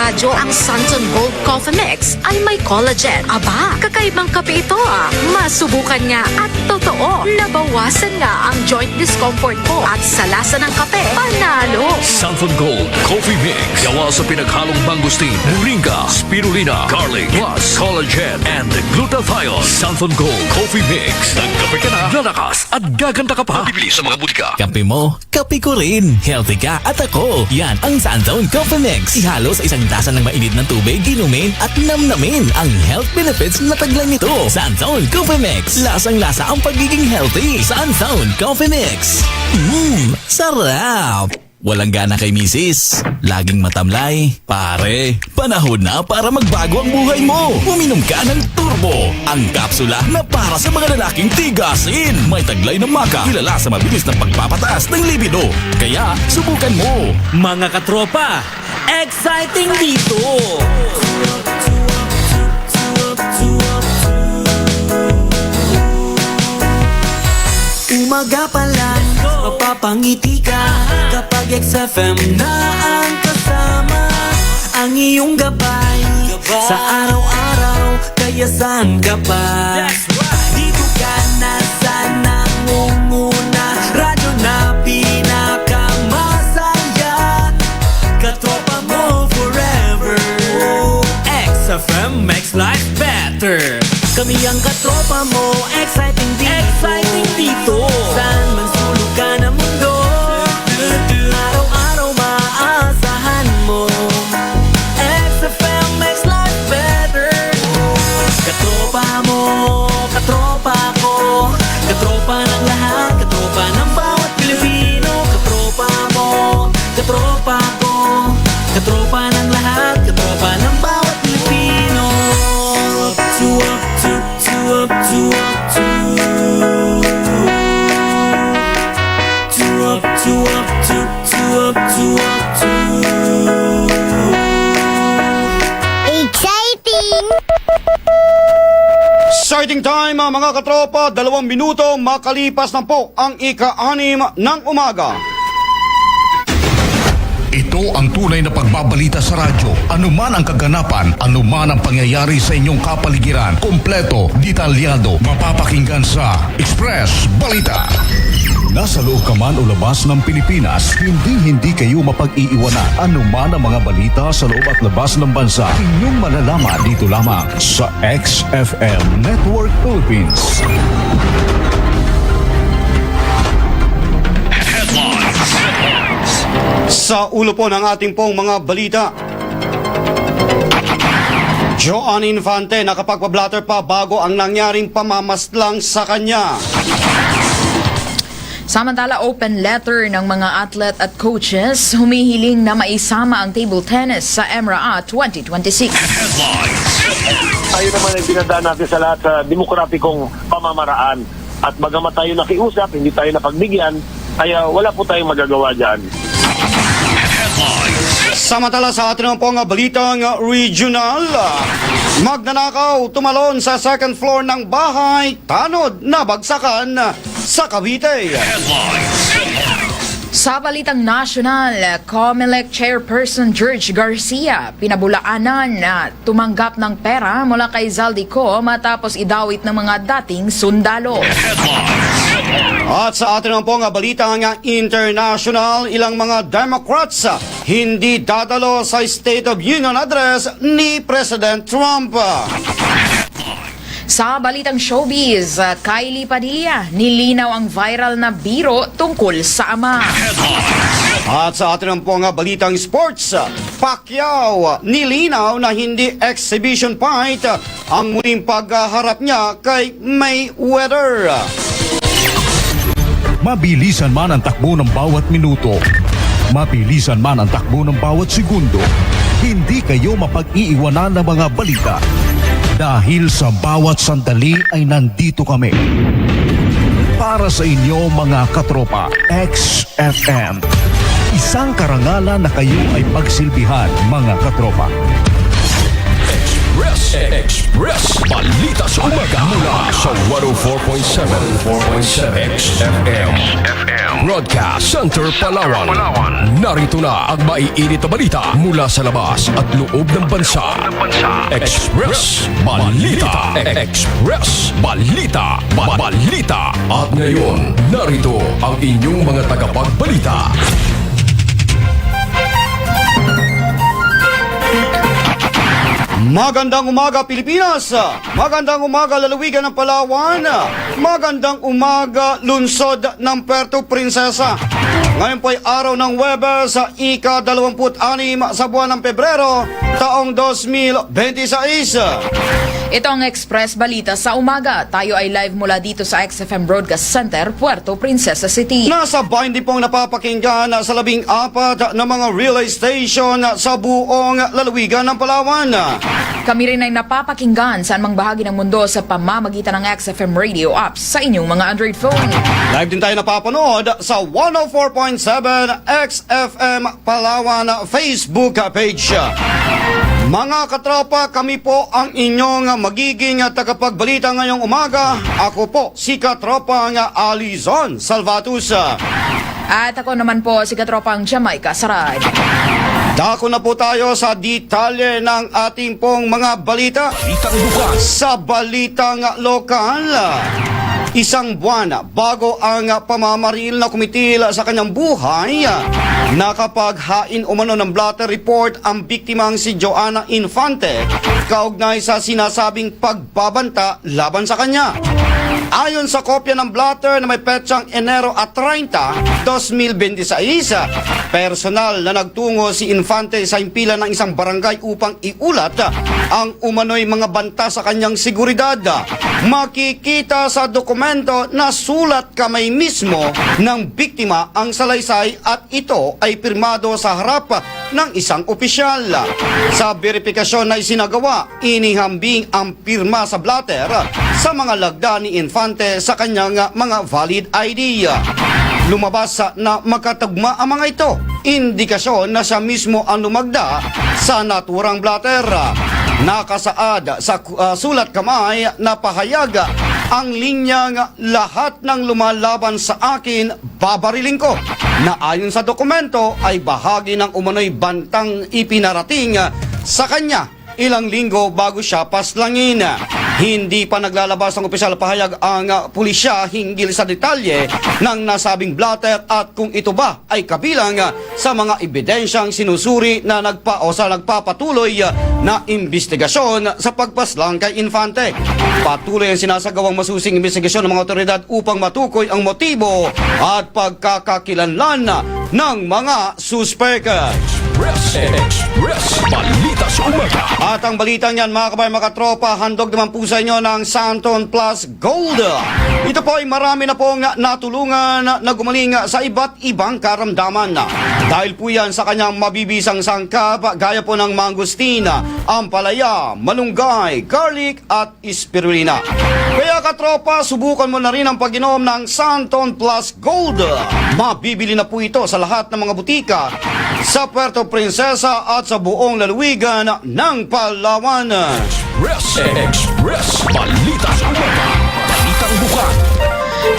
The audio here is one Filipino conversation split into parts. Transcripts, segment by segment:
radyo, ang Santon Gold Coffee Mix ay may collagen. Aba, kakaibang kape ito ah. Masubukan nga at totoo, nabawasan nga ang joint discomfort mo at sa lasa ng kape, panalo. Santon Gold Coffee Mix. Gawa sa pinaghalong mangosteen, moringa, spirulina, garlic, plus collagen and glutathione. Santon Gold Coffee Mix. Nagkape ka na, lalakas at gaganda ka pa. Bibili sa mga butika. Kape mo, kape ko rin. Healthy ka at ako. Yan ang Santon Coffee Mix. Ihalo sa isang tasa ng mainit na tubig, inumin at namnamin ang health benefits na taglang nito. Santon Coffee Mix. Lasang-lasa ang pagiging healthy. Santon Coffee Mix. Sarap! Walang gana kay misis, laging matamlay. Pare, panahon na para magbago ang buhay mo. Uminom ka ng Turbo, ang kapsula na para sa mga lalaking tigasin. May taglay ng maka, kilala sa mabilis na pagpapataas ng libido. Kaya, subukan mo. Mga katropa, exciting dito! Umaga pa lang, mapapangiti ka kapag XFM na ang kasama. Ang iyong gabay sa araw-araw, kaya saan ka pa? Dito ka na sa nangunguna, radyo na pinakamasaya. Katropa mo forever. XFM makes life better. Kami ang katropa mo, exciting dito. Exciting dito. Saan man sulok ka na mundo, araw-araw maaasahan mo. XFM makes life better. Katropa mo, katropa ko, katropa ng lahat, katropa ng bawat Pilipino. Katropa mo, katropa ko, katropa ng lahat, katropa ng bawat Pilipino. Up to up to Exciting! Exciting time mga katropa, 2 minuto makalipas na po ang ika-6 ng umaga. Ito ang tunay na pagbabalita sa radyo. Anuman ang kaganapan, anuman ang pangyayari sa inyong kapaligiran, kompleto, detalyado, mapapakinggan sa Express Balita. Nasa loob ka man o labas ng Pilipinas, hindi kayo mapag-iiwanan. Anuman ang mga balita sa loob at labas ng bansa, inyong malalaman dito lamang sa XFM Network Philippines. Sa ulo po ng ating pong mga balita, Joan Infante nakapagpablatter pa bago ang nangyaring pamamaslang sa kanya. Samantala, open letter ng mga athlete at coaches humihiling na maisama ang table tennis sa EMRA 2026. Tayo naman ay pinadaan natin sa lahat sa demokratikong pamamaraan. At bagamat tayo nakiusap, hindi tayo napagbigyan, kaya wala po tayong magagawa dyan. Samantala sa atin pong balitang regional, magnanakaw tumalon sa second floor ng bahay, tanod na bagsakan sa Cavite. Sa balitang national, COMELEC Chairperson George Garcia pinabulaanan na tumanggap ng pera mula kay Zaldico matapos idawit ng mga dating sundalo. At sa atin pong balitang international, ilang mga Democrats hindi dadalo sa State of Union address ni President Trump. Sa balitang showbiz, Kylie Padilla, nilinaw ang viral na biro tungkol sa ama. At sa atin pong balitang sports, Pacquiao nilinaw na hindi exhibition fight ang muling pagharap niya kay Mayweather. Mabilisan man ang takbo ng bawat minuto, mabilisan man ang takbo ng bawat segundo, hindi kayo mapag-iiwanan ng mga balita. Dahil sa bawat sandali ay nandito kami. Para sa inyo mga katropa, XFM. Isang karangalan na kayo ay pagsilbihan mga katropa. Express Balita sa Umaga mula sa 104.7 XFM Broadcast Center Palawan. Narito na ang maiinit na balita mula sa labas at loob ng bansa. Express Balita. Express Balita. Balita. At ngayon, narito ang inyong mga tagapagbalita. Magandang umaga Pilipinas, magandang umaga lalawigan ng Palawan, magandang umaga lungsod ng Puerto Princesa. Ngayon po ay araw ng Webes sa ika-26 sa buwan ng Pebrero, taong 2026. Ito ang Express Balita sa Umaga. Tayo ay live mula dito sa XFM Broadcast Center, Puerto Princesa City. Nasa 20 pong napapakinggan sa 14 na mga relay station sa buong lalawigan ng Palawan. Kami rin ay napapakinggan sa anumang bahagi ng mundo sa pamamagitan ng XFM radio apps sa inyong mga Android phone. Live din tayo napapanood sa 104.7 XFM Palawan Facebook page. Mga katropa, kami po ang inyong magiging tagapagbalita ngayong umaga. Ako po si katropang Alizon Salvatus. At ako naman po si katropang Jamaica Sarad. Dako na po tayo sa detalye ng ating pong mga balita. Sa balitang lokal, isang buwan bago ang pamamaril na kumitil sa kanyang buhay, nakapaghain umano ng blatter report ang biktimang si Joanna Infante kaugnay sa sinasabing pagbabanta laban sa kanya. Ayon sa kopya ng blatter na may petsang Enero 30, 2026, personal na nagtungo si Infante sa himpilan ng isang barangay upang iulat ang umano'y mga banta sa kanyang seguridad. Makikita sa dokumento na sulat kamay mismo ng biktima ang salaysay at ito ay pirmado sa harap ng isang opisyal. Sa verifikasyon na isinagawa, inihambing ang pirma sa blatter sa mga lagda ni Infante sa kanyang mga valid ID. Lumabas na makatagma ang mga ito. Indikasyon na siya mismo ang lumagda sa naturang blatter. Nakasaad sa sulat kamay na pahayag ang linyang lahat ng lumalaban sa akin, babariling ko, na ayon sa dokumento ay bahagi ng umano'y bantang ipinarating sa kanya ilang linggo bago siya paslangin. Hindi pa naglalabas ng opisyal pahayag ang pulisya hinggil sa detalye ng nasabing blatter at kung ito ba ay kabilang sa mga ebidensyang sinusuri na nagpapatuloy na investigasyon sa pagpaslang kay Infante. Patuloy ang sinasagawang masusing investigasyon ng mga otoridad upang matukoy ang motibo at pagkakakilanlan ng mga suspek. Express Balita sa Umaga. At ang balitang yan, mga kabayan, mga katropa, handog naman po sa inyo ng Santon Plus Gold. Ito po ay marami na pong natulungan na gumaling sa iba't ibang karamdaman. Dahil po yan sa kanyang mabibisang sangkap, gaya po ng mangustina, ampalaya, malunggay, garlic at spirulina. Kaya katropa, subukan mo na rin ang pag-inom ng Santon Plus Gold. Mabibili na po ito sa lahat ng mga butika sa Puerto Princesa at sa buong lalawigan ng Palawan. Express Balita sa Umaga. Balitang bukas.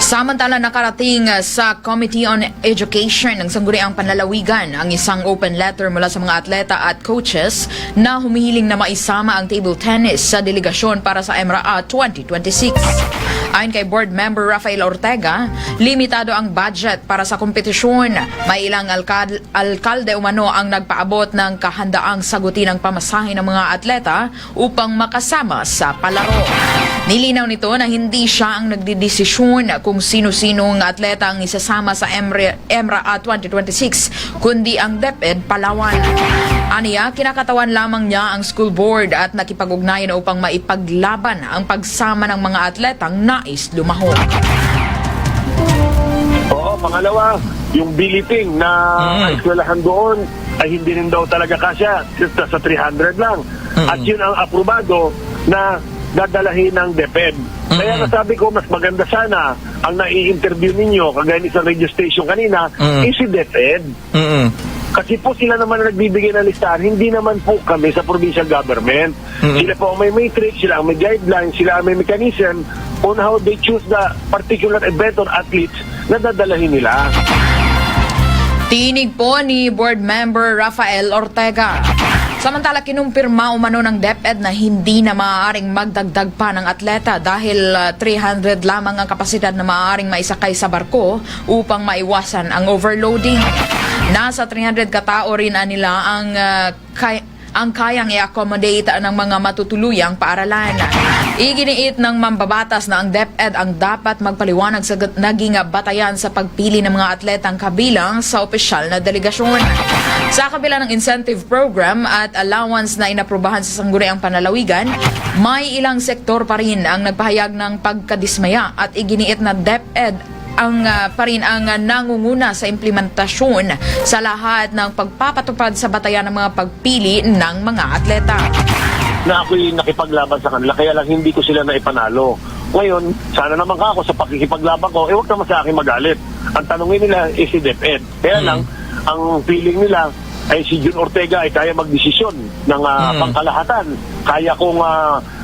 Samantala nakarating sa Committee on Education ng Sangguniang Panlalawigan ang isang open letter mula sa mga atleta at coaches na humihiling na maisama ang table tennis sa delegasyon para sa EMRA 2026. Ayon kay Board Member Rafael Ortega, limitado ang budget para sa kompetisyon. May ilang alkalde umano ang nagpaabot ng kahandaang sagutin ang pamasahe ng mga atleta upang makasama sa palaro. Nilinaw nito na hindi siya ang nagdidesisyon kung sino-sinong atleta ang isasama sa EMRA 2026, kundi ang DepEd Palawan. Aniya, kinakatawan lamang niya ang school board at nakipag-ugnayan upang maipaglaban ang pagsama ng mga atletang nais lumahok. Oo, pangalawa, yung billeting na eskwelahan doon ay hindi rin daw talaga kasya, sa 300 lang. At yun ang aprobado na dadalahin ng DepEd. Kaya nasabi ko, mas maganda sana ang nai-interview ninyo, kagaya sa radio station kanina, is si DepEd. Kasi po sila naman ang nagbibigay ng listahan, hindi naman po kami sa provincial government. Sila po ang may matrix, sila ang may guidelines, sila ang may mechanism on how they choose the particular event or athletes na dadalahin nila. Tinig po ni Board Member Rafael Ortega. Samantala, kinumpirma umano ng DepEd na hindi na maaaring magdagdag pa ng atleta dahil 300 lamang ang kapasidad na maaaring maisakay sa barko upang maiwasan ang overloading. Nasa 300 katao rin nila ang kayang i-accommodate ng mga matutuluyang paaralan. Iginiit ng mambabatas na ang DepEd ang dapat magpaliwanag sa naging batayan sa pagpili ng mga atletang kabilang sa opisyal na delegasyon. Sa kabila ng incentive program at allowance na inaprubahan sa sangguniang panlalawigan, may ilang sektor pa rin ang nagpahayag ng pagkadismaya at iginiit na DepEd pa rin ang nangunguna sa implementasyon sa lahat ng pagpapatupad sa batayan ng mga pagpili ng mga atleta. Na ako'y nakipaglaban sa kanila, kaya lang hindi ko sila naipanalo. Ngayon, sana naman ako sa pakikipaglaban ko, huwag naman sa akin magalit. Ang tanongin nila is si DepEd. Kaya lang, ang feeling nila ay si Jun Ortega ay kaya magdesisyon ng pangkalahatan. Kaya kung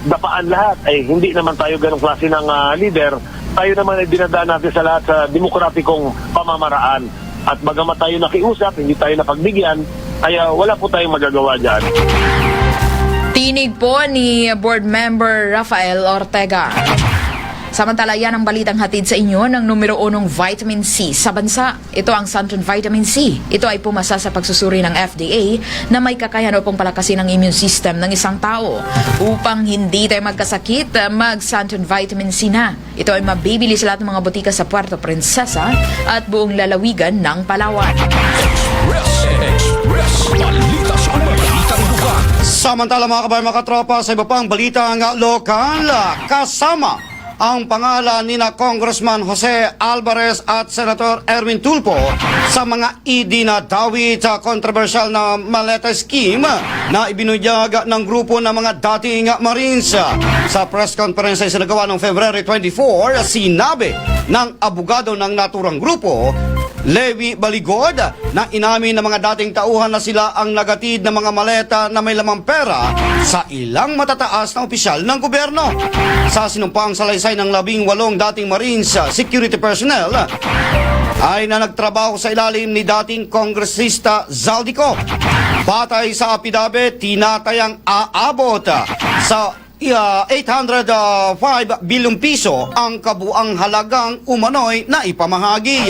dapaan lahat, ay hindi naman tayo ganong klase ng leader. Tayo naman ay dinadaan natin sa lahat sa demokratikong pamamaraan. At bagamat tayo nakiusap, hindi tayo napagbigyan, ay wala po tayong magagawa dyan. Tinig po ni Board Member Rafael Ortega. Samantala, yan ang balitang hatid sa inyo ng numero 1 vitamin C sa bansa. Ito ang Santon Vitamin C. Ito ay pumasa sa pagsusuri ng FDA na may kakayahan upang palakasin ang immune system ng isang tao. Upang hindi tayo magkasakit, mag-Santon Vitamin C na. Ito ay mabibili sa lahat ng mga botika sa Puerto Princesa at buong lalawigan ng Palawan. Samantala mga kabayan, mga katropa, sa iba pang balitang lokal, kasama ang pangalan ni na Congressman Jose Alvarez at Senator Erwin Tulfo sa mga idinadawit sa kontrobersyal na maleta scheme na ibinunyag ng grupo ng mga dating Marines. Sa press conference ay sinagawa noong February 24, sinabi ng abogado ng naturang grupo, Levi Baligod, na inamin ng mga dating tauhan na sila ang nagatid ng mga maleta na may lamang pera sa ilang matataas na opisyal ng gobyerno. Sa sinumpang salaysay ng 18 dating Marines security personnel ay na nagtrabaho sa ilalim ni dating kongresista Zaldico. Batay sa apidabit, tinatayang aabot sa 805 bilyong piso ang kabuang halagang umano'y na ipamahagi.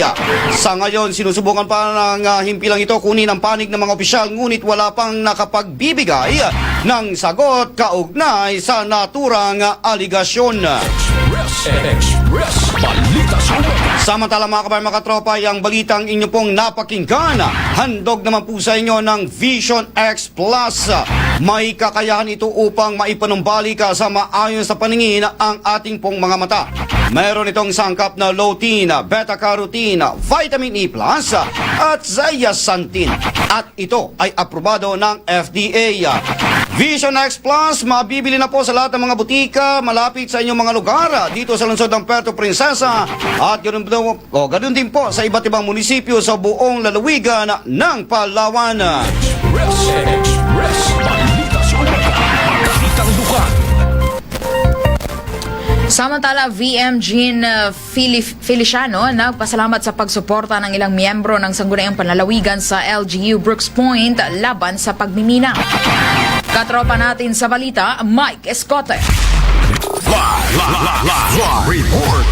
Sa ngayon, sinusubukan pa ng himpilang ito kunin ang panig ng mga opisyal, ngunit wala pang nakapagbibigay ng sagot kaugnay sa naturang aligasyon. Samantala mga kabayan, mga katropa, ang balitang inyo pong napakinggan, handog naman po sa inyo ng Vision X Plus. May kakayahan ito upang maipanumbalik sa maayos sa paningin ang ating pong mga mata. Meron itong sangkap na lutein, beta-carotene, vitamin E+, at zeaxanthin. At ito ay aprobado ng FDA. Vision X Plus, mabibili na po sa lahat ng mga butika malapit sa inyong mga lugar dito sa lungsod ng Puerto Princesa at ganoon din po sa iba't ibang munisipyo sa buong lalawigan ng Palawan. Samantala, VM Jean Feliciano nagpasalamat sa pagsuporta ng ilang miyembro ng sangguniang panlalawigan sa LGU Brooks Point laban sa pagmimina. Katropa natin sa balita, Mike Escote. Report.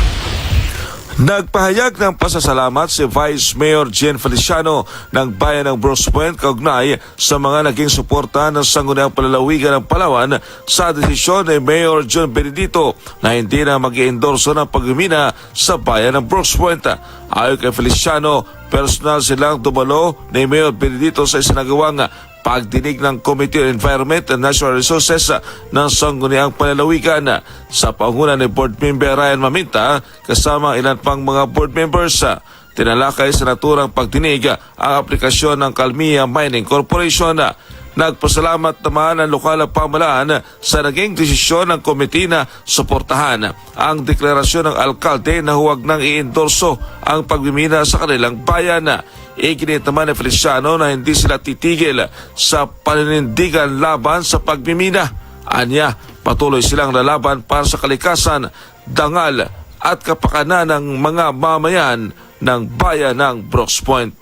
Nagpahayag ng pasasalamat si Vice Mayor Jean Feliciano ng bayan ng Brooks Point kaugnay sa mga naging suporta ng sangguniang panlalawigan ng Palawan sa desisyon ni Mayor John Benedito na hindi na mag-i-endorso ng pagmimina sa bayan ng Brooks Point. Ayon kay Feliciano, personal silang dumalo ni Mayor Benedito sa isinagawang pagdinig ng Committee on Environment and Natural Resources ng sangguniang panlalawigan. Sa panguna ni Board Member Ryan Maminta kasama ilan pang mga board members, tinalakay sa naturang pagdinig ang aplikasyon ng Kalmia Mining Corporation. Nagpasalamat naman ang lokal na pamahalaan sa naging desisyon ng komite na suportahan ang deklarasyon ng alkalde na huwag nang iendorso ang pagmimina sa kanilang bayan. Iginit naman ni Feliciano na hindi sila titigil sa paninindigan laban sa pagmimina. Anya, patuloy silang lalaban para sa kalikasan, dangal at kapakanan ng mga mamayan ng bayan ng Brooks Point.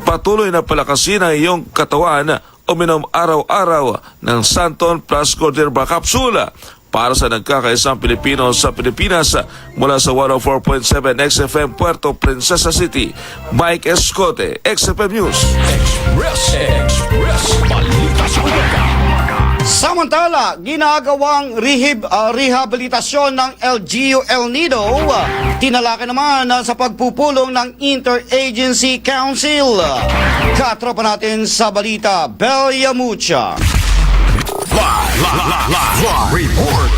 Patuloy na palakasin ang iyong katawan, uminom araw-araw ng Santon Plus Cordial Capsule para sa nagkakaisang Pilipino sa Pilipinas. Mula sa 104.7 XFM Puerto Princesa City, Mike Escote, XFM News. Express Balita sa Umaga. Samantala, ginagawang rehabilitasyon ng LGU El Nido, tinalaki naman sa pagpupulong ng Interagency Council. Katropa natin sa balita, Belia Mucha. Live report.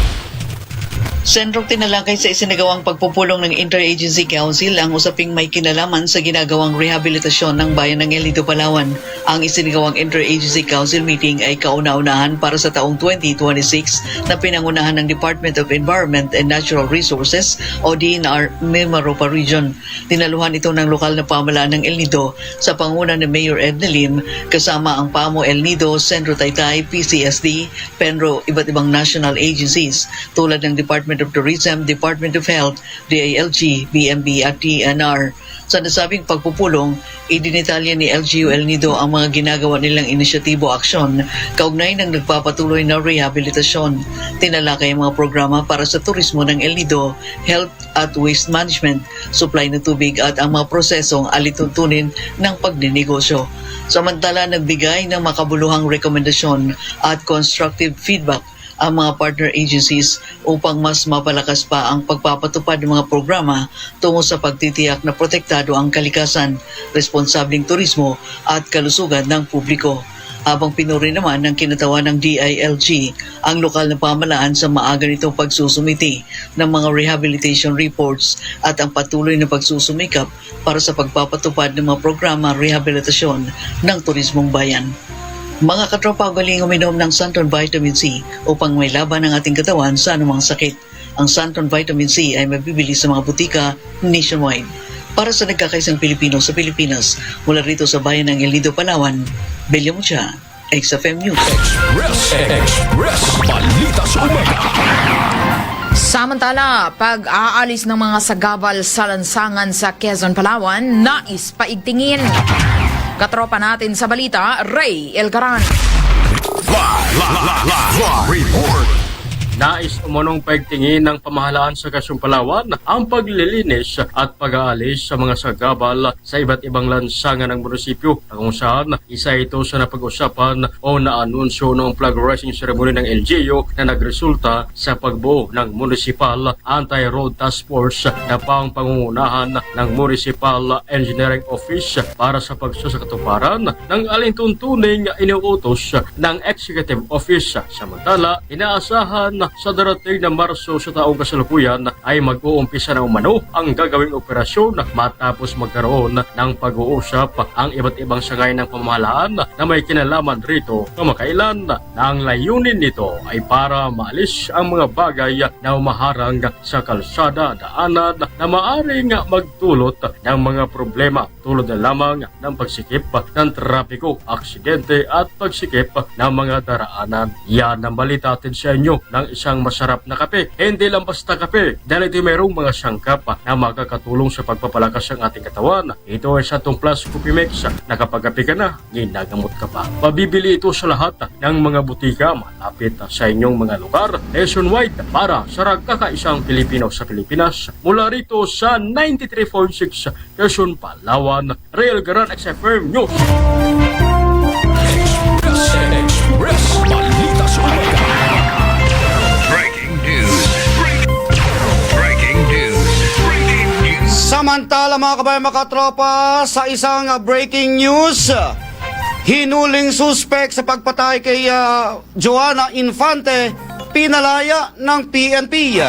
Sentrong tinalakay sa isinagawang pagpupulong ng Interagency Council ang usaping may kinalaman sa ginagawang rehabilitasyon ng bayan ng El Nido, Palawan. Ang isinagawang Interagency Council meeting ay kauna-unahan para sa taong 2026 na pinangunahan ng Department of Environment and Natural Resources o DENR Mimaropa Region. Dinaluhan ito ng lokal na pamahalaan ng El Nido sa panguna ni Mayor Edna Lim kasama ang PAMO El Nido, Centro Taytay, PCSD, Penro, iba't ibang national agencies tulad ng Department of Tourism, Department of Health, DILG, BMB at DNR. Sa nasabing pagpupulong, idinitalya ni LGU El Nido ang mga ginagawa nilang inisyatibo aksyon kaugnay ng nagpapatuloy na rehabilitasyon. Tinalakay ang mga programa para sa turismo ng El Nido, health at waste management, supply ng tubig at ang mga prosesong alituntunin ng pagninegosyo. Samantala, nagbigay ng makabuluhang rekomendasyon at constructive feedback ang mga partner agencies upang mas mapalakas pa ang pagpapatupad ng mga programa tungo sa pagtitiyak na protektado ang kalikasan, responsabling turismo at kalusugan ng publiko. Habang pinuri naman ng kinatawan ng DILG ang lokal na pamahalaan sa maaga nitong pagsusumiti ng mga rehabilitation reports at ang patuloy na pagsusumikap para sa pagpapatupad ng mga programa rehabilitasyon ng turismong bayan. Mga katropa, galing uminom ng Santon Vitamin C upang may laban ang ating katawan sa anumang sakit. Ang Santon Vitamin C ay mabibili sa mga butika nationwide. Para sa nagkakaisang Pilipino sa Pilipinas, mula rito sa bayan ng El Nido, Palawan, Belia Mucha, XFM News. Express Balita sa Umaga. Samantala, pag-aalis ng mga sagabal sa lansangan sa Quezon, Palawan, nais paigtingin. Katropa natin sa balita, Ray Elgaran. Live report. Nais umunong paigtingin ng pamahalaan sa Quezon, Palawan ang paglilinis at pag-aalis sa mga sagabal sa iba't ibang lansangan ng munisipyo na kung saan isa ito sa napag-usapan o naanunsyo noong flag raising ceremony ng LGU na nagresulta sa pagbuo ng Municipal Anti-Road Task Force na pangungunahan ng Municipal Engineering Office para sa pagsusakatuparan ng alintuntuning iniuutos ng Executive Office. Samantala, inaasahan sa darating na Marso sa taong kasalukuyan ay mag-uumpisa na umano ang gagawing operasyon matapos magkaroon ng pag-uusap ang iba't ibang sangay ng pamahalaan na may kinalaman rito kamakailan na ang layunin nito ay para maalis ang mga bagay na umaharang sa kalsada, daanan na maaring magdulot ng mga problema tulad na lamang ng pagsikip ng trapiko, aksidente at pagsikip ng mga daraanan. Yan ang balita natin sa inyo ng isang masarap na kape. Hindi lang basta kape, dahil ito mayroong mga sangkap na makakatulong sa pagpapalakas ng ating katawan. Ito ay Santon Plus Coffee Mix na kapag kape ka na, ginagamot ka pa. Mabibili ito sa lahat ng mga butika malapit sa inyong mga lugar nationwide para sa kakaisang Pilipino sa Pilipinas. Mula rito sa 93.6 Quezon, Palawan, Real Garan XFM News. Express Balita sa Umaga. Breaking news. Samantala mga kabayan, mga katropa, sa isang breaking news, hinuling suspect sa pagpatay kay Joanna Infante, pinalaya ng PNP.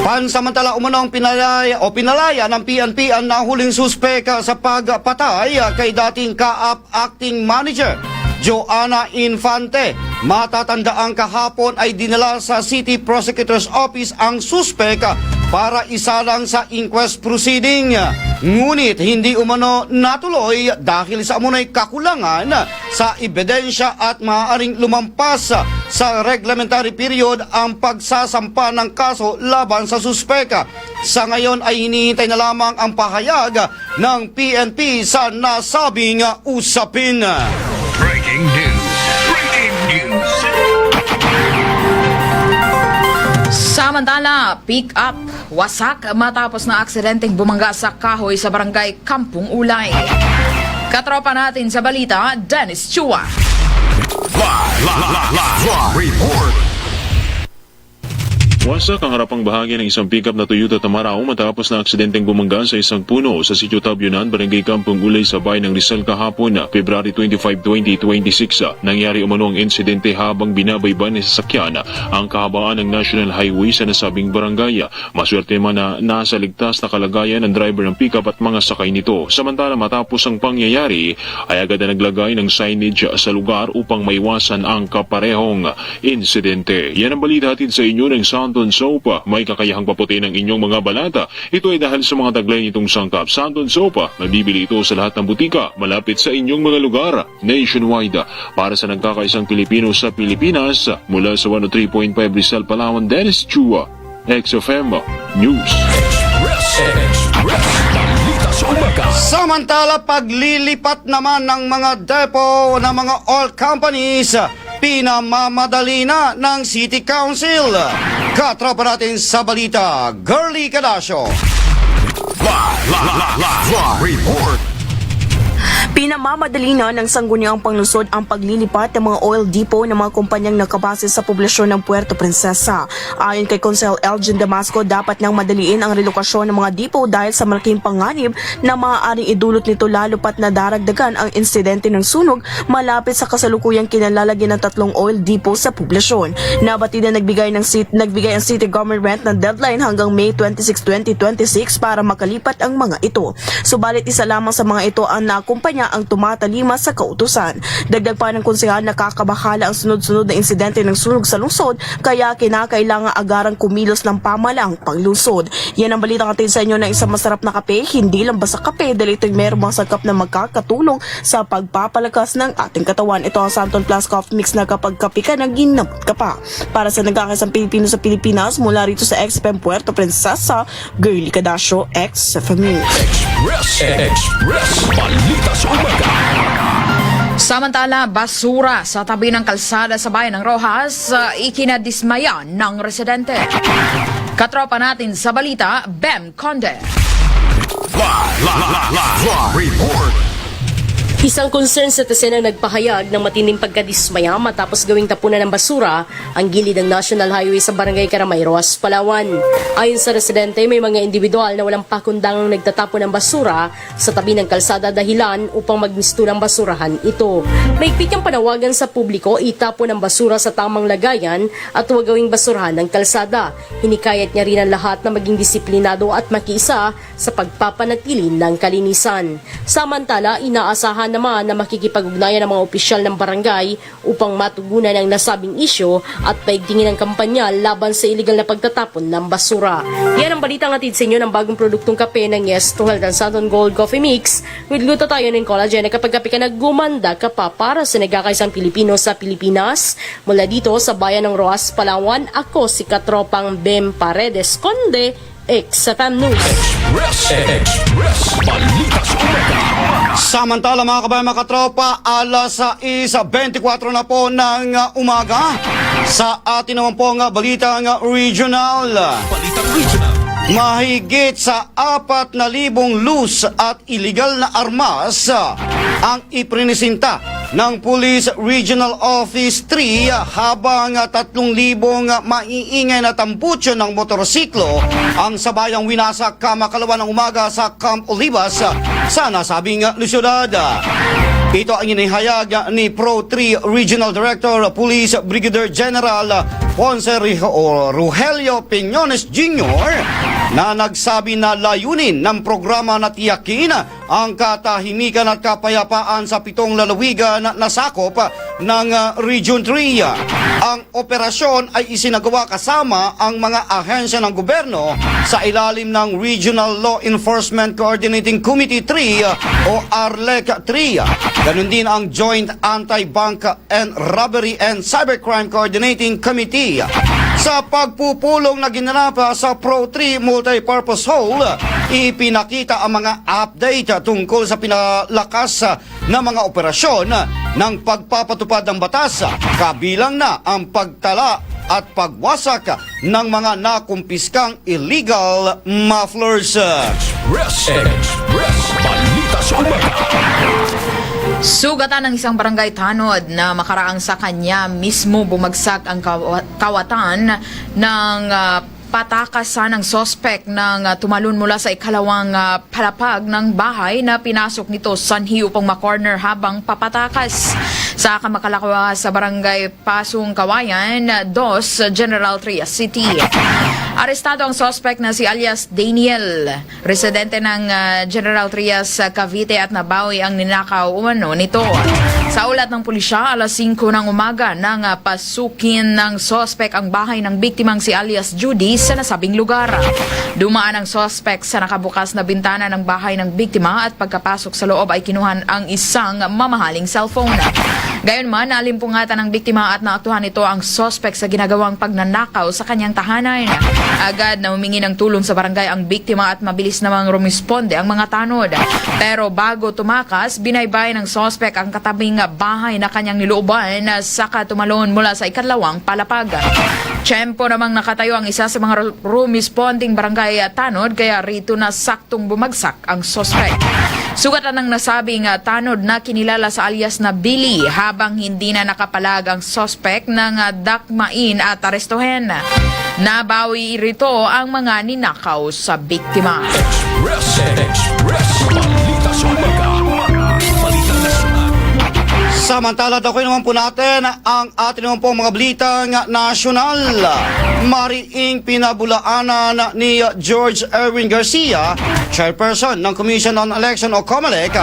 Pansamantala umunong pinalaya ng PNP ang nahuling suspek sa pagpatay kay dating Kaap Acting Manager Joanna Infante. Matatandaang kahapon ay dinala sa City Prosecutor's Office ang suspek para isalang sa inquest proceeding. Ngunit hindi umano natuloy dahil sa umunay kakulangan sa ebidensya at maaaring lumampas sa reglementary period ang pagsasampa ng kaso laban sa suspek. Sa ngayon ay hinihintay na lamang ang pahayag ng PNP sa nasabing usapin. Breaking news. Breaking news. Samantala, pick up, wasak matapos na aksidenteng bumangga sa kahoy sa barangay Kampung Ulay. Katropa natin sa balita, Dennis Chua. Live report. Wasak ang harapang bahagi ng isang pickup na Toyota Tamarao matapos na aksidenteng bumangga sa isang puno sa Sitio Tabyunan, Barangay Kampung Ulay sa bayan ng Rizal kahapon, February 25, 2026. Nangyari umano ang insidente habang binabayban ni sasakyan ang kahabaan ng National Highway sa nasabing barangay. Maswerte man na nasa ligtas na kalagayan ng driver ng pickup at mga sakay nito. Samantala matapos ang pangyayari ay agad na naglagay ng signage sa lugar upang maiwasan ang kaparehong insidente. Yan ang balita hatid sa inyo ng Santon Soap. May kakayahang paputi ng inyong mga balata. Ito ay dahil sa mga taglay nitong sangkap. Santon Soap, nabibili ito sa lahat ng butika malapit sa inyong mga lugar nationwide. Para sa nagkakaisang Pilipino sa Pilipinas, mula sa 103.5 Rizal, Palawan, Dennis Chua, XFM News. Samantala, paglilipat naman ng mga depo ng mga oil companies, pinamamadali na ng City Council. Katropa natin sa balita, Girly Cadasio. Live report. Pinamamadali na ng sangguniang panglusod ang paglilipat ng mga oil depot ng mga kumpanyang nakabase sa poblasyon ng Puerto Princesa. Ayon kay Consel Elgin Damasco, dapat nang madaliin ang relokasyon ng mga depot dahil sa malaking panganib na maaaring idulot nito lalo pat na daragdagan ang insidente ng sunog malapit sa kasalukuyang kinalalagyan ng 3 oil depot sa poblasyon. Nabatid na nagbigay ang city government ng deadline hanggang May 26, 2026 para makalipat ang mga ito. Subalit isa lamang sa mga ito ang nakumpanya ang tumatalima sa kautusan. Dagdag pa ng konsehal, nakakabahala ang sunod-sunod na insidente ng sunog sa lungsod kaya kinakailangan agarang kumilos ng pamalaang panglusod. Yan ang balitang atin sa inyo ng isang masarap na kape, hindi lang basta kape dahil ito'y merong mga sangkap na magkakatulong sa pagpapalakas ng ating katawan. Ito ang Santon Plus Coffee Mix na kapag kape ka, naginamot ka pa. Para sa nagkakasang Pilipino sa Pilipinas, mula rito sa XFM Puerto Princesa, Girly Cadasio, XFM News. Express. Balita sa umaga. Samantala, basura sa tabi ng kalsada sa bayan ng Rojas, ikinadismaya ng residente. Katropa natin sa balita, Bem Conde. Live report. Isang concerned citizen ang nagpahayag ng matinding pagkadismaya matapos gawing tapunan ng basura ang gilid ng National Highway sa Barangay Karamay, Rojas, Palawan. Ayon sa residente, may mga individual na walang pakundangang nagtatapon ng basura sa tabi ng kalsada dahilan upang magmistulang basurahan ito. Maigpit niyang panawagan sa publiko itapon ang basura sa tamang lagayan at huwag gawing basurahan ng kalsada. Hinikayat niya rin ang lahat na maging disiplinado at makiisa sa pagpapanatili ng kalinisan. Samantala, inaasahan naman na makikipag-ugnayan ng mga opisyal ng barangay upang matugunan ang nasabing isyo at paigtingin ang kampanya laban sa iligal na pagtatapon ng basura. Yan ang balitang atid sa inyo ng bagong produktong kape ng Yes to Health and Santon Gold Coffee Mix with glutathione and collagen na kapag kape ka nagumanda ka pa para sa nagkakaisang Pilipino sa Pilipinas. Mula dito sa bayan ng Rojas, Palawan, ako si Katropang Bem Paredes Conde, XFM News. Express. Balita sa umaga. Samantala mga kabayan, mga katropa, alas 6:24 na po ng umaga. Sa atin naman po nga balitang regional. Mahigit sa 4,000 loose at illegal na armas ang iprinisinta ng Police Regional Office 3 habang 3,000 maiingay na tambutso ng motorsiklo ang sabayang winasak kamakalawa ng umaga sa Camp Olivas sa nasabing lusyudad. Ito ang inihayag ni Pro 3 Regional Director Police Brigadier General Ponce Rogelio Piñones Jr. na nagsabi na layunin ng programa na tiyakin ang katahimikan at kapayapaan sa 7 lalawigan na sakop ng Region 3. Ang operasyon ay isinagawa kasama ang mga ahensya ng gobyerno sa ilalim ng Regional Law Enforcement Coordinating Committee 3 o ARLEC 3. Ganun din ang Joint Anti-Bank and Robbery and Cybercrime Coordinating Committee. Sa pagpupulong na ginanap sa Pro 3 Multipurpose Hall, ipinakita ang mga update tungkol sa pinalakas na mga operasyon ng pagpapatupad ng batas, kabilang na ang pagtala at pagwasak ng mga nakumpiskang illegal mufflers. Balita sa umaga. Sugatan ng isang barangay tanod na makaraang sa kanya mismo bumagsak ang kawatan ng patakasan ng sospek ng tumalon mula sa ikalawang palapag ng bahay na pinasok nito sanhi upang makorner habang papatakas. Sa Kamakalakwa sa barangay Pasong Kawayan, 2, General Trias City. Arestado ang sospek na si alias Daniel, residente ng General Trias, Cavite at nabawi ang ninakaw umano nito. Sa ulat ng pulisya, alas 5 ng umaga nang pasukin ng sospek ang bahay ng biktimang si alias Judy sa nasabing lugar. Dumaan ang sospek sa nakabukas na bintana ng bahay ng biktima at pagkapasok sa loob ay kinuhan ang isang mamahaling cellphone. Gayunman, nalimpungatan ng biktima at naaktuhan ito ang sospek sa ginagawang pagnanakaw sa kanyang tahanan. Agad na humingi ng tulong sa barangay ang biktima at mabilis namang rumisponde ang mga tanod. Pero bago tumakas, binaybay ng sospek ang katabing bahay na kanyang nilooban saka tumalon mula sa ikalawang palapag. Tiyempo namang nakatayo ang isa sa mga rumisponding barangay tanod kaya rito na saktong bumagsak ang sospek. Sugatan ng nasabing tanod na kinilala sa alias na Billy habang hindi na nakapalag ang sospek ng dakmain at arestuhin. Nabawi rito ang mga ninakaw sa biktima. Balita sa umaga. Balita nasyonal. Samantala, dakwin naman po natin ang ating naman po mga balitang nasyonal. Mariing pinabulaanan ni George Erwin Garcia, chairperson ng Commission on Election o COMELEC,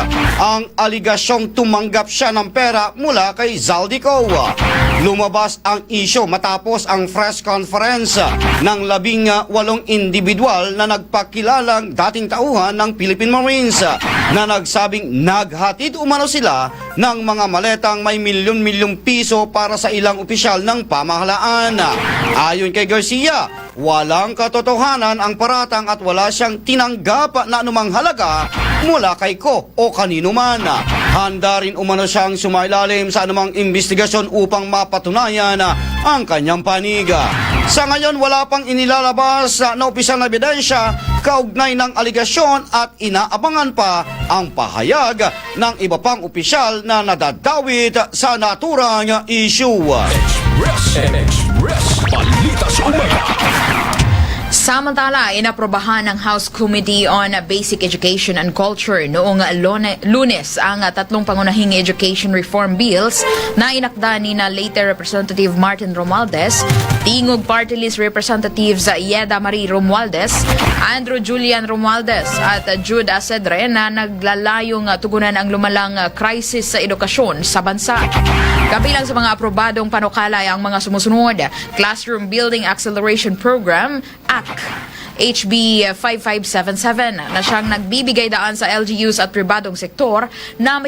ang aligasyong tumanggap siya ng pera mula kay Zaldico. Lumabas ang isyo matapos ang press conference ng 18 individual na nagpakilalang dating tauhan ng Philippine Marines na nagsabing naghatid umano sila ng mga maletang may milyon-milyong piso para sa ilang opisyal ng pamahalaan. Ayon kay Garcia, walang katotohanan ang paratang at wala siyang tinanggap na anumang halaga mula kay ko o kanino man. Handa rin umano siyang sumailalim sa anumang investigasyon upang mapatunayan ang kanyang paniga. Sa ngayon, wala pang inilalabas na opisyal na ebidensya kaugnay ng aligasyon at inaabangan pa ang pahayag ng iba pang opisyal na nadadawit sa naturang issue. Balita sa umaga. Samantala, inaprobahan ng House Committee on Basic Education and Culture noong Lunes ang 3 pangunahing education reform bills na inakda ni na later Representative Martin Romualdez, Tingog Party List Representatives Yeda Marie Romualdez, Andrew Julian Romualdez at Jude Asedre na naglalayong tugunan ang lumalang krisis sa edukasyon sa bansa. Kabilang sa mga aprobadong panukala ay ang mga sumusunod: Classroom Building Acceleration Program, ACT, HB 5577 na siyang nagbibigay daan sa LGUs at pribadong sektor na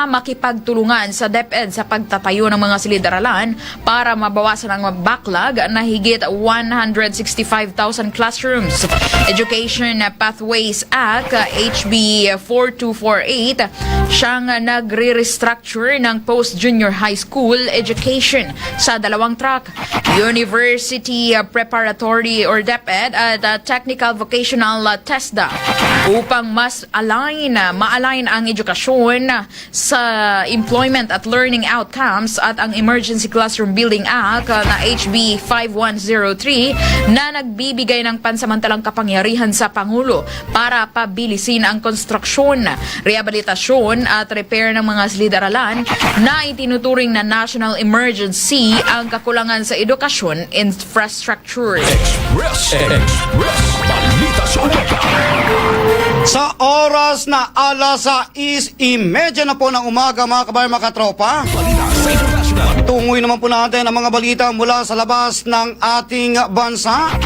makipagtulungan sa DepEd sa pagtatayo ng mga silid-aralan para mabawasan ang backlog na higit 165,000 classrooms. Education Pathways Act, HB 4248, siyang nagre-restructure ng post-junior high school education sa 2 track: University Preparatory or DepEd at Technical Vocational TESDA. upang mas ma-align ang edukasyon sa employment at learning outcomes at ang Emergency Classroom Building Act na HB 5103 na nagbibigay ng pansamantalang kapangyarihan sa Pangulo para pabilisin ang konstruksyon, rehabilitasyon at repair ng mga silid-aralan na itinuturing na national emergency ang kakulangan sa edukasyon infrastructure. Balita sa umaga. Sa oras na alas 6:30 na po ng umaga, mga kabayan, mga katropa, tungoy naman po natin ang mga balita mula sa labas ng ating bansa.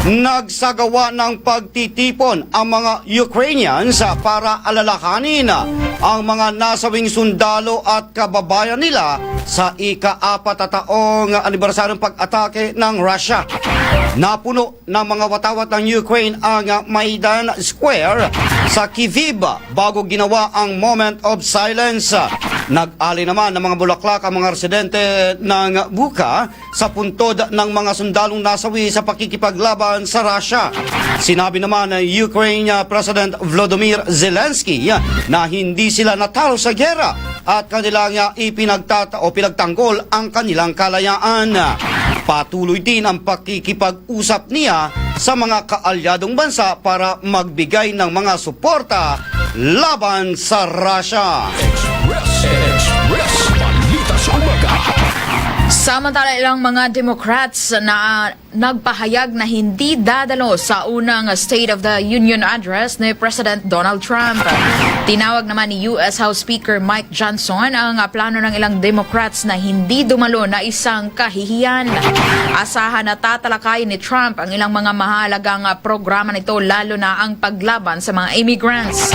Nagsagawa ng pagtitipon ang mga Ukrainians para alalahanin ang mga nasawing sundalo at kababayan nila sa ika-4 anibersaryong pag-atake ng Russia. Napuno ng mga watawat ng Ukraine ang Maidan Square sa Kyiv bago ginawa ang moment of silence. Nag-ali naman ng mga bulaklak ang mga residente ng Buka sa puntod ng mga sundalong nasawi sa pakikipaglaban sa Russia. Sinabi naman ng Ukraine President Volodymyr Zelensky na hindi sila natalo sa gera at kanilang pinagtanggol ang kanilang kalayaan. Patuloy din ang pakikipag-usap niya sa mga kaalyadong bansa para magbigay ng mga suporta laban sa Russia. Balita sa umaga. Samantala, ilang mga Democrats na nagpahayag na hindi dadalo sa unang State of the Union address ni President Donald Trump. Tinawag naman ni U.S. House Speaker Mike Johnson ang plano ng ilang Democrats na hindi dumalo na isang kahihiyan. Asahan na tatalakayin ni Trump ang ilang mga mahalagang programa nito, lalo na ang paglaban sa mga immigrants.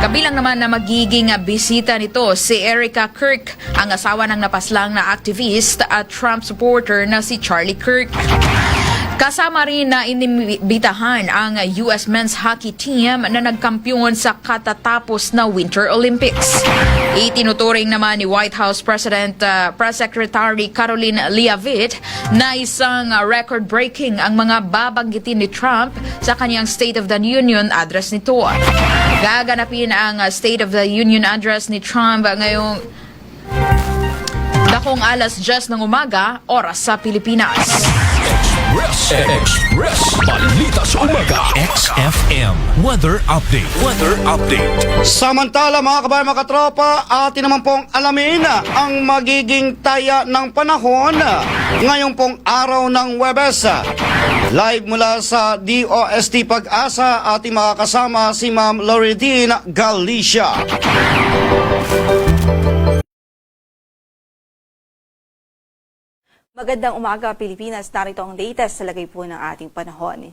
Kabilang naman na magiging bisita nito si Erica Kirk, ang asawa ng napaslang na activist at Trump supporter na si Charlie Kirk. Kasama rin na inimbitahan ang U.S. men's hockey team na nagkampiyon sa katatapos na Winter Olympics. Itinuturing naman ni White House Press Secretary Caroline Leavitt na isang record-breaking ang mga babanggitin ni Trump sa kanyang State of the Union address nito. Gaganapin ang State of the Union address ni Trump ngayong dakong alas 10 ng umaga, oras sa Pilipinas. Express Balita sa umaga. XFM Weather Update. Samantala, mga kabayan, mga katropa, atin naman pong alamin ang magiging taya ng panahon ngayong pong araw ng Huwebes. Live mula sa DOST Pag-asa, ating makakasama si Ma'am Loredine Galicia. Magandang umaga, Pilipinas. Narito ang latest sa lagay po ng ating panahon.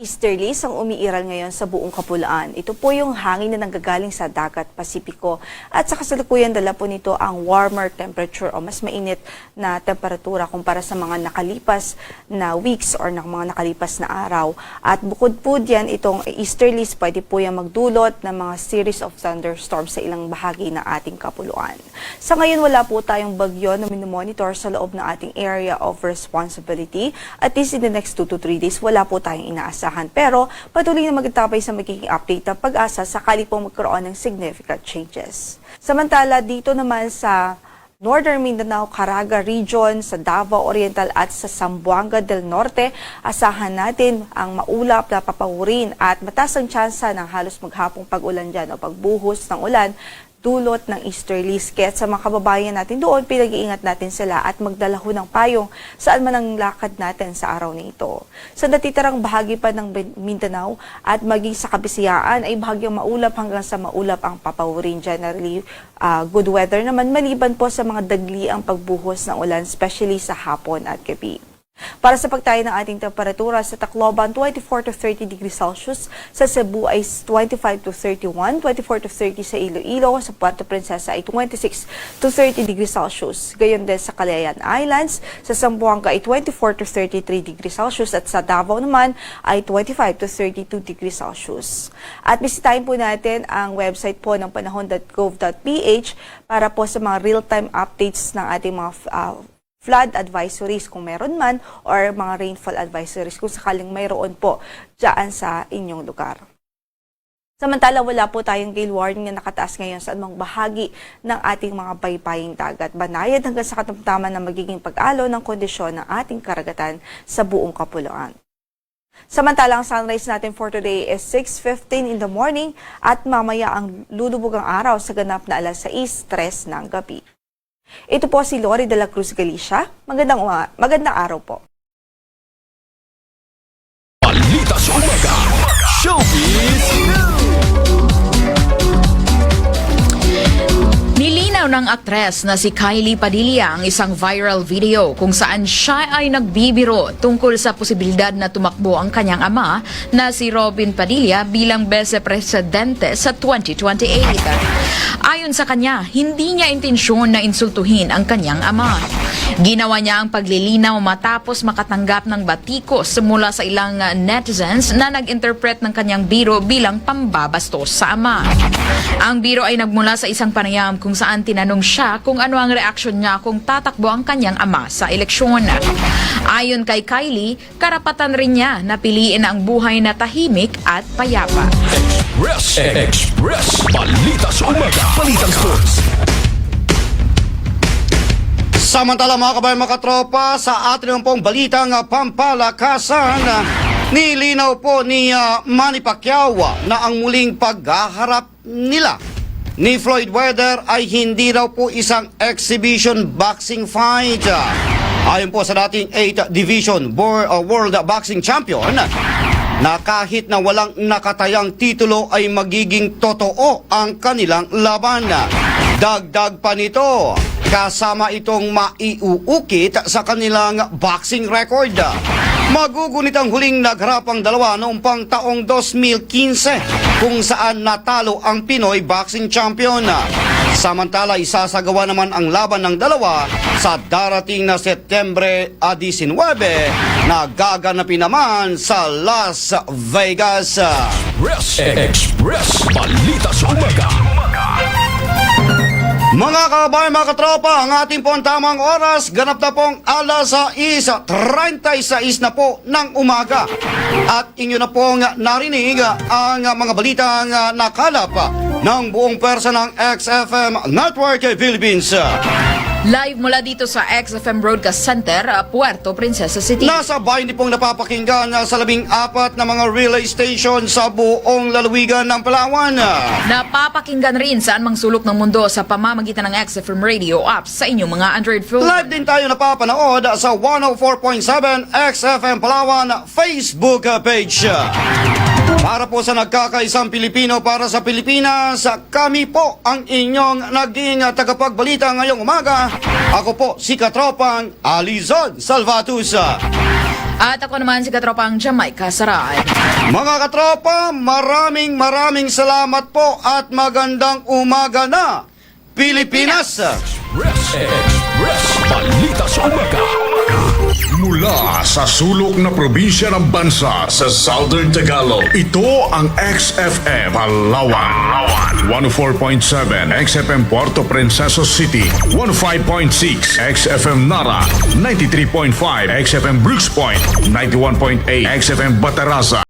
Easterlies ang umiiral ngayon sa buong Kapulaan. Ito po yung hangin na nanggagaling sa dagat Pasipiko. At sa kasalukuyan dala po nito ang warmer temperature o mas mainit na temperatura kumpara sa mga nakalipas na weeks or mga nakalipas na araw. At bukod po diyan, itong easterlies pwede po yung magdulot ng mga series of thunderstorms sa ilang bahagi ng ating Kapuluan. Sa ngayon, wala po tayong bagyo na minomonitor sa loob ng ating area of responsibility. At least in the next 2 to 3 days, wala po tayong inaasahan. Pero patuloy na magtatapay sa magiging update ng Pag-asa sakali po magkaroon ng significant changes. Samantala, dito naman sa Northern Mindanao, Caraga Region, sa Davao Oriental at sa Zamboanga del Norte, asahan natin ang maulap na papawirin at mataas ang tsansa ng halos maghapong pag-ulan dyan o pagbuhos ng ulan dulot ng easterlies. Kaya sa mga kababayan natin doon, pinag-iingat natin sila at magdala ho ng payong saan man ang lakad natin sa araw na ito. Sa natitirang bahagi pa ng Mindanao at maging sa Kabisayaan ay bahagyang maulap hanggang sa maulap ang papawirin. Generally, good weather naman maliban po sa mga dagli ang pagbuhos ng ulan, especially sa hapon at gabi. Para sa pagtayo ng ating temperatura, sa Tacloban 24 to 30 degrees Celsius, sa Cebu ay 25 to 31, 24 to 30 sa Iloilo, sa Puerto Princesa ay 26 to 30 degrees Celsius. Gayon din sa Calayan Islands, sa Zamboanga ay 24 to 33 degrees Celsius at sa Davao naman ay 25 to 32 degrees Celsius. At bisitahin po natin ang website po ng panahon.gov.ph para po sa mga real-time updates ng ating mga flood advisories kung meron man or mga rainfall advisories kung sakaling mayroon po dyan sa inyong lugar. Samantala, wala po tayong gale warning na nakataas ngayon sa anumang bahagi ng ating mga baybaying dagat. Banayad hanggang sa katamtaman na magiging pag-alo ng kondisyon ng ating karagatan sa buong kapuluan. Samantala, ang sunrise natin for today is 6:15 in the morning at mamaya ang lulubog ang araw sa ganap na 6:03 ng gabi. Ito po si Lori de la Cruz Galicia. Magandang araw po. Balita sa umaga, Showbiz News! Nilinaw ng aktres na si Kylie Padilla ang isang viral video kung saan siya ay nagbibiro tungkol sa posibilidad na tumakbo ang kanyang ama na si Robin Padilla bilang vice-presidente sa 2028. Ayon sa kanya, hindi niya intensyon na insultuhin ang kanyang ama. Ginawa niya ang paglilinaw matapos makatanggap ng batikos mula sa ilang netizens na nag-interpret ng kanyang biro bilang pambabastos sa ama. Ang biro ay nagmula sa isang panayam kung saan tinanong siya kung ano ang reaksyon niya kung tatakbo ang kanyang ama sa eleksyon. Ayon kay Kylie, karapatan rin niya na piliin ang buhay na tahimik at payapa. Express! Balita sa umaga, Balitang Sports! Samantala mga kabayan, mga katropa, sa atin naman pong balitang pampalakasan, nilinaw po ni Manny Pacquiao na ang muling paghaharap nila ni Floyd Mayweather ay hindi raw po isang exhibition boxing fight. Ayon po sa dating 8th Division World Boxing Champion, na kahit na walang nakatayang titulo ay magiging totoo ang kanilang laban. Dagdag pa nito, kasama itong maiuukit sa kanilang boxing record. Magugunit ang huling nagharapang dalawa noong pang taong 2015 kung saan natalo ang Pinoy Boxing Champion. Samantala, isasagawa naman ang laban ng dalawa sa darating na Setyembre 19 na gaganapin naman sa Las Vegas. Express! Balita sa umaga! Mga kabayan, mga katropa, ang ating pong tamang oras, ganap na pong 6:36 na po ng umaga. At inyo na pong narinig ang mga balitang nakalap ng buong pwersa ng XFM Network Philippines. Live mula dito sa XFM Broadcast Center, Puerto Princesa City. Nasa bahay din pong napapakinggan sa 14 na mga relay station sa buong lalawigan ng Palawan. Napapakinggan rin saan mang sulok ng mundo sa pamamagitan ng XFM Radio apps sa inyong mga Android phone. Live din tayo napapanood sa 104.7 XFM Palawan Facebook page. Para po sa nagkakaisang Pilipino para sa Pilipinas, kami po ang inyong naging tagapagbalita ngayong umaga. Ako po si Katropang Alizon Salvatus. At ako naman si Katropang Jamaica Saray. Mga katropa, maraming salamat po at magandang umaga na, Pilipinas! Express! Balita sa umaga! Mula sa sulok na probinsya ng bansa sa Southern Tagalog, ito ang XFM Palawan. 104.7 XFM Puerto Princesa City, 105.6 XFM Nara, 93.5 XFM Brooks Point, 91.8 XFM Bataraza.